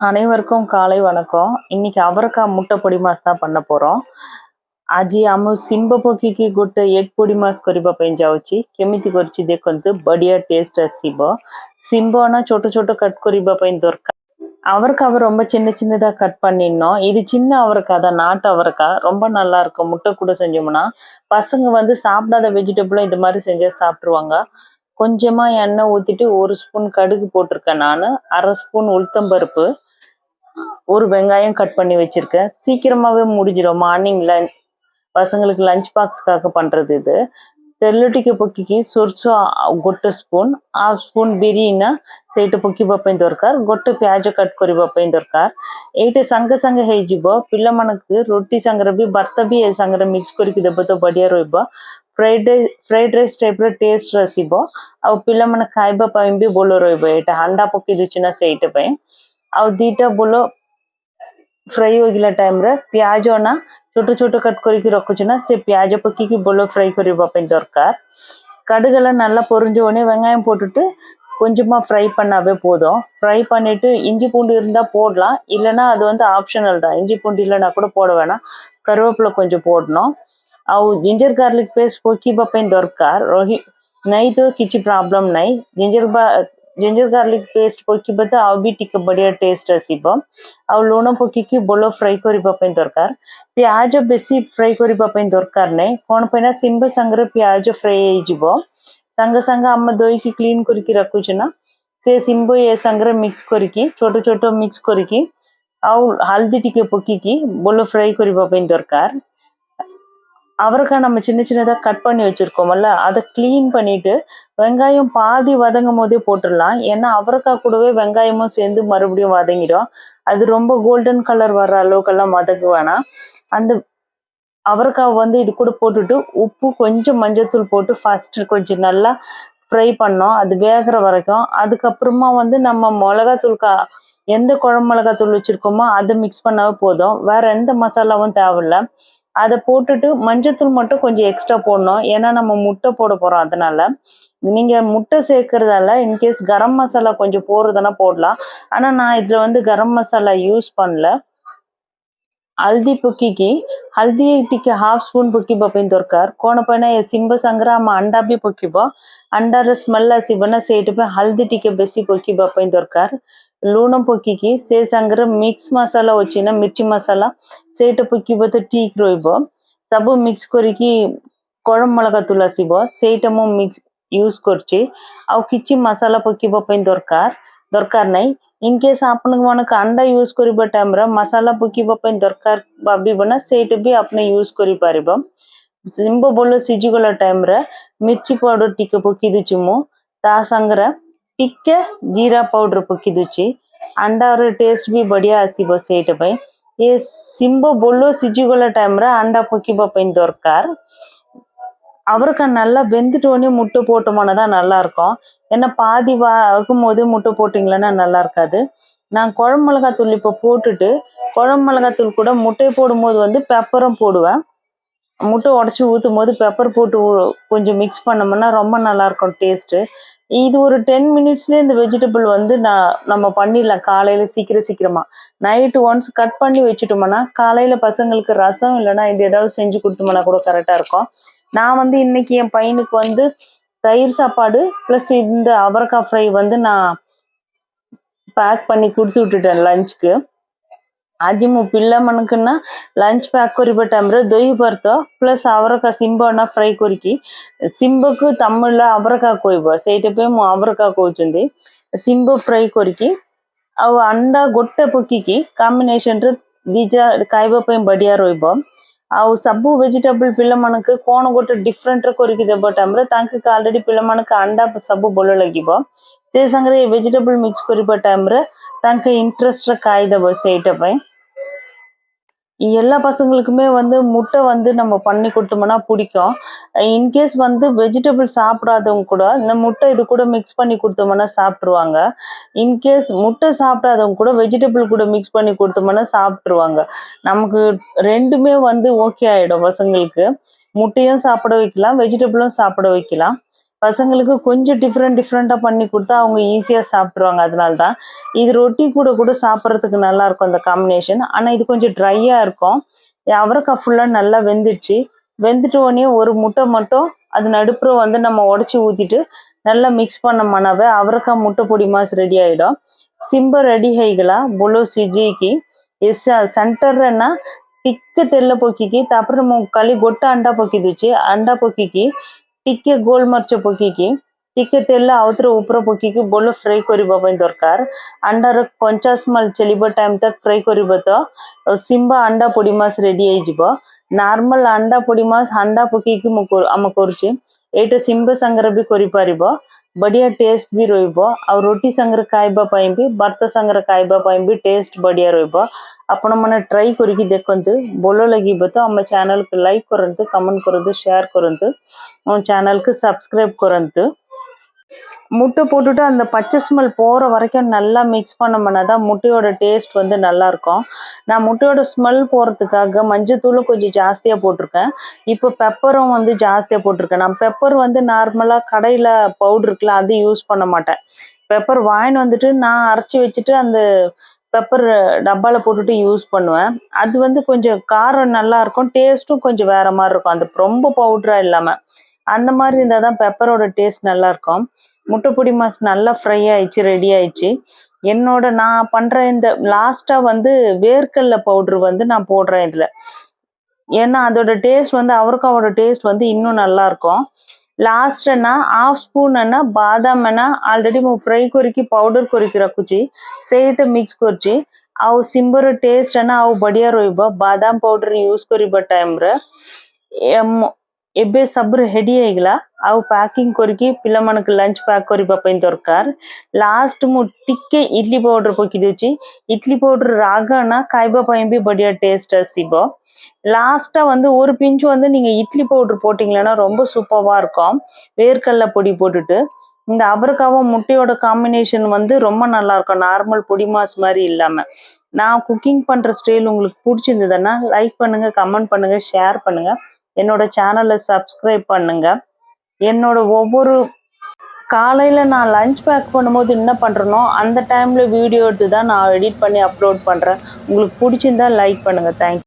அனைவருக்கும் காலை வணக்கம். இன்னைக்கு அவரைக்காய் முட்டை பொடி மாஸ் தான் பண்ண போறோம். ଆଜି ଆମ ଶିମ୍ବ ପକେଇକି ଗୋଟେ ଏଗ୍ ପୋଡ଼ି ମାସ୍ କରିବା ପାଇଁ ଯାଉଛି। କେମିତି କରିଛି ଦେଖନ୍ତୁ, ବଢିଆ ଟେଷ୍ଟ ଆସିବ। ଶିମ୍ବନା ଛୋଟ ଛୋଟ கட் କରିବା ପାଇଁ ଦରକାର। அவரைக்காவை ரொம்ப சின்ன சின்னதா கட் பண்ணிடணும். இது சின்ன அவரைக்காய் தான், நாட்டு அவரைக்காய். ரொம்ப நல்லா இருக்கும். முட்டை கூட செஞ்சோம்னா பசங்க வந்து சாப்பிடாத வெஜிடபிளும் இது மாதிரி செஞ்சா சாப்பிட்ருவாங்க. கொஞ்சமா எண்ணெய் ஊத்திட்டு 1 ஸ்பூன் கடுகு போட்டிருக்கேன் நான். 1/2 ஸ்பூன் உளுத்தம்பருப்பு, ஒரு வெங்காயம் கட் பண்ணி வச்சிருக்கேன். சீக்கிரமாவே முடிஞ்சிடும். மார்னிங்ல பசங்களுக்கு லஞ்ச் பாக்ஸ்க்காக பண்றது இது। ତେଲଟିକେ ପକେଇକି ସୋରିଷ ଗୋଟେ ସ୍ପୁନ୍, ହାଫ୍ ସ୍ପୁନ୍ ବିରି ନା ସେଇଟା ପକେଇବା ପାଇଁ ଦରକାର। ଗୋଟେ ପିଆଜ କଟ୍ କରିବା ପାଇଁ ଦରକାର। ଏଇଟା ସାଙ୍ଗେ ସାଙ୍ଗେ ହେଇଯିବ। ପିଲାମାନଙ୍କୁ ରୁଟି ସାଙ୍ଗରେ ବି ଭାତ ବି ଏ ସାଙ୍ଗରେ ମିକ୍ସ କରିକି ଦେବ ତ ବଢିଆ ରହିବ। ଫ୍ରାଇଡ୍ ରାଇସ୍ ଟାଇପ୍ର ଟେଷ୍ଟ ଆସିବ। ଆଉ ପିଲାମାନେ ଖାଇବା ପାଇଁ ବି ଭଲ ରହିବ। ଏଇଟା ଅଣ୍ଡା ପକେଇ ଦେଉଛି ନା ସେଇଟା ପାଇଁ। ଆଉ ଦିଟା ବୋଲ फ्राई होगला टाइम रे प्याज ना छोट छोट कट करके रखुच ना से प्याज पक्की बोलो फ्राई करने दरकार। कड़गल नल्ला पोरिंजोने வெங்காயம் போட்டுட்டு கொஞ்சமா ஃப்ரை பண்ணாவே போதும்। ஃப்ரை பண்ணிட்டு இஞ்சி பூண்டு இருந்தா போடலாம், இல்லனா அது வந்து ஆப்ஷனல் தான்। இஞ்சி பூண்டு இல்லனா கூட போட வேணாம், கருவேப்பிலை கொஞ்சம் போடணும்। ଆଉ ଜିଞ୍ଜର ଗାର୍ଲିକ ପେଷ୍ଟ ପକେଇବା ପାଇଁ ଦରକାର ରହି नहीं तो କିଛି ପ୍ରୋବ୍ଲେମ ନାହିଁ। ଜିଞ୍ଜର ଗାର୍ଲିକ ପେଷ୍ଟ ପକେଇବା ତ ଆଉ ବି ଟିକେ ବଢିଆ ଟେଷ୍ଟ ଆସିବ। ଆଉ ଲୁଣ ପକେଇକି ଭଲ ଫ୍ରାଇ କରିବା ପାଇଁ ଦରକାର। ପିଆଜ ବେଶୀ ଫ୍ରାଇ କରିବା ପାଇଁ ଦରକାର ନାହିଁ, କଣ ପାଇଁ ନା ଶିମ୍ବ ସାଙ୍ଗରେ ପିଆଜ ଫ୍ରାଇ ହେଇଯିବ। ସାଙ୍ଗେ ସାଙ୍ଗେ ଆମେ ଧୋଇକି କ୍ଲିନ କରିକି ରଖୁଛୁ ନା, ସେ ଶିମ୍ବ ଏ ସାଙ୍ଗରେ ମିକ୍ସ କରିକି ଛୋଟ ଛୋଟ ମିକ୍ସ କରିକି ଆଉ ହଳଦୀ ଟିକେ ପକେଇକି ଭଲ ଫ୍ରାଇ କରିବା ପାଇଁ ଦରକାର। அவரைக்காய் நம்ம சின்ன சின்னதாக கட் பண்ணி வச்சிருக்கோம்ல, அதை க்ளீன் பண்ணிட்டு வெங்காயம் பாதி வதங்கும் போதே போட்டுடலாம்। ஏன்னா அவரைக்காய் கூடவே வெங்காயமும் சேர்ந்து மறுபடியும் வதங்கிடும்। அது ரொம்ப கோல்டன் கலர் வர்ற அளவுக்கெல்லாம் வதக்க வேணாம்। அந்த அவரைக்காய் வந்து இது கூட போட்டுட்டு உப்பு கொஞ்சம் மஞ்சத்தூள் போட்டு ஃபர்ஸ்ட் கொஞ்சம் நல்லா ஃப்ரை பண்ணோம், அது வேகிற வரைக்கும்। அதுக்கப்புறமா வந்து நம்ம மிளகாத்தூள் எந்த குழம்பு மிளகாத்தூள் வச்சிருக்கோமோ அதை மிக்ஸ் பண்ணாவே போதும், வேற எந்த மசாலாவும் தேவையில்ல। அதை போட்டுட்டு மஞ்சத்தூள் மட்டும் கொஞ்சம் எக்ஸ்ட்ரா போடணும், ஏன்னா நம்ம முட்டை போட போறோம் அதனால। நீங்க முட்டை சேர்க்கறதால இன்கேஸ் கரம் மசாலா கொஞ்சம் போடுறதுனா போடலாம், ஆனா நான் இதுல வந்து கரம் மசாலா யூஸ் பண்ணல। हल्दी पकीकी हल्दी टिके हाफ स्पून पकीबा ପାଇଁ ଦରକାର। କଣ ପାଇଁ ନା ଏ ଶିମ୍ବ ସାଙ୍ଗରେ ଆମ ଅଣ୍ଡା ବି ପକିବ, ଅଣ୍ଡାର ସ୍ମେଲ ଆସିବ ନା, ସେଇଥିପାଇଁ ହଳଦୀ ଟିକେ ବେଶୀ ପକିବା ପାଇଁ ଦରକାର। ଲୁଣ ପକିକି ସେ ସାଙ୍ଗରେ ମିକ୍ସ ମସଲା ଅଛି ନା ମିର୍ଚି ମସଲା, ସେଇଟା ପକିବ ତ ଠିକ ରହିବ। ସବୁ ମିକ୍ସ କରିକି ଗରମ ମିளଗା ତୁଳ ଆସିବ, ସେଇଟା ମୁଁ ମିକ୍ସ यूज करछि। ଆଉ କିଛି ମସଲା ପକିବା ପାଇଁ ଦରକାର ନାହିଁ। इनकेस आपण मनक अंडा यूज करबा टाइम रे मसाला पकीबा ପାଇଁ दरकार भाबिब ना, ସେଇଟା भी आपने यूज करि पारिबो। शिम्ब बोलो सिजी गला टाइम रे मिर्ची पाउडर टिके पकी दिछि मु, ता संगरे टिके जीरा पाउडर पकी दिछि। अंडा रे टेस्ट भी बढ़िया आसीबो ସେଇଟା ପାଇଁ। ये शिम्ब बोलो सिजी गला टाइम रे अंडा पकीबा ପାଇଁ दरकार। அவரைக்காய் நல்லா வெந்துட்டோடனே முட்டை போட்டோம்னா தான் நல்லா இருக்கும், ஏன்னா பாதி வாக்கும் போதே முட்டை போட்டிங்களன்னா நல்லா இருக்காது। நான் குழம்பு மிளகாத்தூள் இப்போ போட்டுட்டு குழம்பு மிளகாத்தூள் கூட முட்டையை போடும்போது வந்து பெப்பரும் போடுவேன்। முட்டை உடச்சி ஊற்றும் போது பெப்பர் போட்டு கொஞ்சம் மிக்ஸ் பண்ணோம்னா ரொம்ப நல்லா இருக்கும் டேஸ்ட்டு। இது ஒரு 10 மினிட்ஸ்லேயே இந்த வெஜிடபிள் வந்து நம்ம பண்ணிடலாம் காலையில் சீக்கிரமா। நைட்டு ஒன்ஸ் கட் பண்ணி வச்சுட்டோம்னா காலையில் பசங்களுக்கு ரசம் இல்லைன்னா இது ஏதாவது செஞ்சு கொடுத்தோம்னா கூட கரெக்டாக இருக்கும்। நான் வந்து இன்னைக்கு என் பையனுக்கு வந்து தயிர் சாப்பாடு ப்ளஸ் இந்த அவரைக்காய் ஃப்ரை வந்து நான் பேக் பண்ணி கொடுத்து விட்டுட்டேன் லஞ்சுக்கு। ଆଜି ମୋ ପିଲାମାନଙ୍କନା ଲଞ୍ଚ ପ୍ୟାକ୍ କରିବା ଟାଇମ୍ରେ ଦହି ଭର୍ତ୍ତ ପ୍ଲସ୍ அவரைக்காய் ଶିମ୍ବନା ଫ୍ରାଇ କରିକି, ଶିମ୍ବକୁ ତାମିଲରେ அவரைக்காய் କହିବ, ସେଇଥିପାଇଁ ମୁଁ அவரைக்காய் କହୁଛନ୍ତି। ଶିମ୍ବ ଫ୍ରାଇ କରିକି ଆଉ ଅଣ୍ଡା ଗୋଟେ ପକେଇକି କମ୍ବିନେସନରେ ଦିଟା ଖାଇବା ପାଇଁ ବଢିଆ ରହିବ। ଆଉ ସବୁ ଭେଜିଟେବଲ ପିଲାମାନଙ୍କୁ କ'ଣ ଗୋଟେ ଡିଫରେଣ୍ଟରେ କରିକି ଦେବା ଟାଇମ୍ରେ ତାଙ୍କୁ ଅଲରେଡି ପିଲାମାନଙ୍କୁ ଅଣ୍ଡା ସବୁ ଭଲ ଲାଗିବ। ସେ ସାଙ୍ଗରେ ଭେଜିଟେବଲ ମିକ୍ସ କରିବା ଟାଇମ୍ରେ ତାଙ୍କ ଇଣ୍ଟରେଷ୍ଟରେ ଖାଇଦେବ, ସେଇଟା ପାଇଁ। எல்லா பசங்களுக்குமே வந்து முட்டை வந்து நம்ம பண்ணி கொடுத்தோம்னா பிடிக்கும்। இன்கேஸ் வந்து வெஜிடபிள் சாப்பிடாதவங்க கூட இந்த முட்டை இது கூட மிக்ஸ் பண்ணி கொடுத்தோம்னா சாப்பிட்ருவாங்க। இன்கேஸ் முட்டை சாப்பிடாதவங்க கூட வெஜிடபிள் கூட மிக்ஸ் பண்ணி கொடுத்தோம்னா சாப்பிட்ருவாங்க। நமக்கு ரெண்டுமே வந்து ஓகே ஆயிடும் பசங்களுக்கு। முட்டையும் சாப்பிட வைக்கலாம், வெஜிடபிளும் சாப்பிட வைக்கலாம்। பசங்களுக்கு கொஞ்சம் டிஃப்ரெண்ட்டாக பண்ணி கொடுத்தா அவங்க ஈஸியாக சாப்பிட்ருவாங்க. அதனால தான் இது ரொட்டி கூட கூட சாப்பிட்றதுக்கு நல்லா இருக்கும் அந்த காம்பினேஷன். ஆனால் இது கொஞ்சம் ட்ரையாக இருக்கும். அவரைக்காய் ஃபுல்லாக நல்லா வெந்துடுச்சு. வெந்துட்ட உடனே ஒரு முட்டை மட்டும் அது நடுப்புற வந்து நம்ம உடச்சி ஊற்றிட்டு நல்லா ಮಿಕ್ಸ್ பண்ணோம்னாவே ಅವರೆಕಾಯಿ ಮುಟ್ಟೆ ಪುಡಿ ಮಾಸ್ ರೆಡಿ ಆಯಿடும். ಸಿಂಬ ರೆಡಿ ହେଇଗଲା ବୋଲ ସିଝେଇକି ସେଣ୍ଟରରେ ଟିକେ ତେଲ ପକେଇକି ତାପରେ ମୁଁ କାଲି ଗୋଟେ ଅଣ୍ଡା ପକେଇ ଦଉଛି। ଅଣ୍ଡା ପକେଇକି ଟିକେ ଗୋଲମରିଚ ପକେଇକି ଟିକେ ତେଲ ଆଉଥରେ ଉପରେ ପକେଇକି ବୋଲ ଫ୍ରାଏ କରିବା ପାଇଁ ଦରକାର। ଅଣ୍ଡାର କଞ୍ଚା ସ୍ମେଲ୍ ଚାଲିବା ଟାଇମ୍ ତକ ଫ୍ରାଏ କରିବ ତ ସିମ୍ବା ଅଣ୍ଡା ପୋଡ଼ି ମାସ୍ ରେଡ଼ି ହେଇଯିବ। ନର୍ମାଲ ଅଣ୍ଡା ପୋଡ଼ି ମାସ୍ ଅଣ୍ଡା ପକେଇକି ଆମେ କରୁଛେ। ଏଇଟା ସିମ୍ବ ସାଙ୍ଗରେ ବି କରିପାରିବ। ବଢିଆ ଟେଷ୍ଟ ବି ରହିବ ଆଉ ରୋଟି ସାଙ୍ଗରେ ଖାଇବା ପାଇଁ ବି ଭାତ ସାଙ୍ଗରେ ଖାଇବା ପାଇଁ ବି ଟେଷ୍ଟ ବଢିଆ ରହିବ। ଆପଣ ମାନେ ଟ୍ରାଇ କରିକି ଦେଖନ୍ତୁ। ଭଲ ଲାଗିବ ତ ଆମ ଚ୍ୟାନେଲକୁ ଲାଇକ୍ କରନ୍ତୁ, କମେଣ୍ଟ କରନ୍ତୁ, ஷேர் କରନ୍ତୁ, ଆମ ଚ୍ୟାନେଲକୁ சப்ஸ்கிரைப் କରନ୍ତୁ। முட்டை போட்டுட்டு அந்த பச்சை ஸ்மெல் போகிற வரைக்கும் நல்லா மிக்ஸ் பண்ணோம்னா தான் முட்டையோட டேஸ்ட் வந்து நல்லா இருக்கும்। நான் முட்டையோட ஸ்மெல் போகிறதுக்காக மஞ்சத்தூளும் கொஞ்சம் ஜாஸ்தியாக போட்டிருக்கேன்। இப்போ பெப்பரும் வந்து ஜாஸ்தியாக போட்டிருக்கேன்। நான் பெப்பர் வந்து நார்மலாக கடையில் பவுடர் இருக்குல்ல அது யூஸ் பண்ண மாட்டேன்। பெப்பர் வாங்கின்னு வந்துட்டு நான் அரைச்சி வச்சுட்டு அந்த பெப்பர் டப்பாவில் போட்டுட்டு யூஸ் பண்ணுவேன்। அது வந்து கொஞ்சம் காரம் நல்லா இருக்கும், டேஸ்ட்டும் கொஞ்சம் வேற மாதிரி இருக்கும், அந்த ரொம்ப பவுடராக இல்லாமல் அந்த மாதிரி இருந்தால் தான் பெப்பரோட டேஸ்ட் நல்லா இருக்கும்। முட்டை பொடி மாஸ் நல்லா ஃப்ரை ஆயிடுச்சு, ரெடி ஆயிடுச்சு। நான் பண்ணுற இந்த லாஸ்ட்டாக வந்து வேர்க்கடலை பவுட்ரு வந்து நான் போடுறேன் இதில்। ஏன்னா அதோட டேஸ்ட் வந்து அவரைக்காவோட டேஸ்ட் வந்து இன்னும் நல்லா இருக்கும்। लास्ट हाफ स्पून बादाम आलरेडी मु फ्राई करके पाउडर करके रखुची से मिक्स करची आउ सिंबर टेस्ट आउ बढ़िया रहिबो। बादाम पाउडर यूज करिबा टाइम रे एबे सब रेडी हेगला आउ पैकिंग करके पिला मानक लंच पैक करबा पई दरकार। लास्ट मु टिके इडली पाउडर पकी देची। इडली पाउडर रागना खाइबा पई भी बढ़िया टेस्ट आसीबो। லாஸ்ட்டாக வந்து ஒரு பிஞ்சு வந்து நீங்கள் இட்லி பவுட்ரு போட்டிங்களன்னா ரொம்ப சூப்பராக இருக்கும்। வேர்க்கடலை பொடி போட்டுட்டு இந்த அவரைக்காவும் முட்டையோட காம்பினேஷன் வந்து ரொம்ப நல்லா இருக்கும், நார்மல் பொடி மாஸ் மாதிரி இல்லாமல்। நான் குக்கிங் பண்ணுற ஸ்டைல் உங்களுக்கு பிடிச்சிருந்ததுன்னா லைக் பண்ணுங்கள், கமெண்ட் பண்ணுங்கள், ஷேர் பண்ணுங்கள், என்னோட சேனலை சப்ஸ்கிரைப் பண்ணுங்கள்। என்னோட ஒவ்வொரு காலையில் நான் லஞ்ச் பேக் பண்ணும்போது என்ன பண்ணுறனோ அந்த டைமில் வீடியோ எடுத்து தான் நான் எடிட் பண்ணி அப்லோட் பண்ணுறேன்। உங்களுக்கு பிடிச்சிருந்தா லைக் பண்ணுங்கள்। தேங்க்யூ।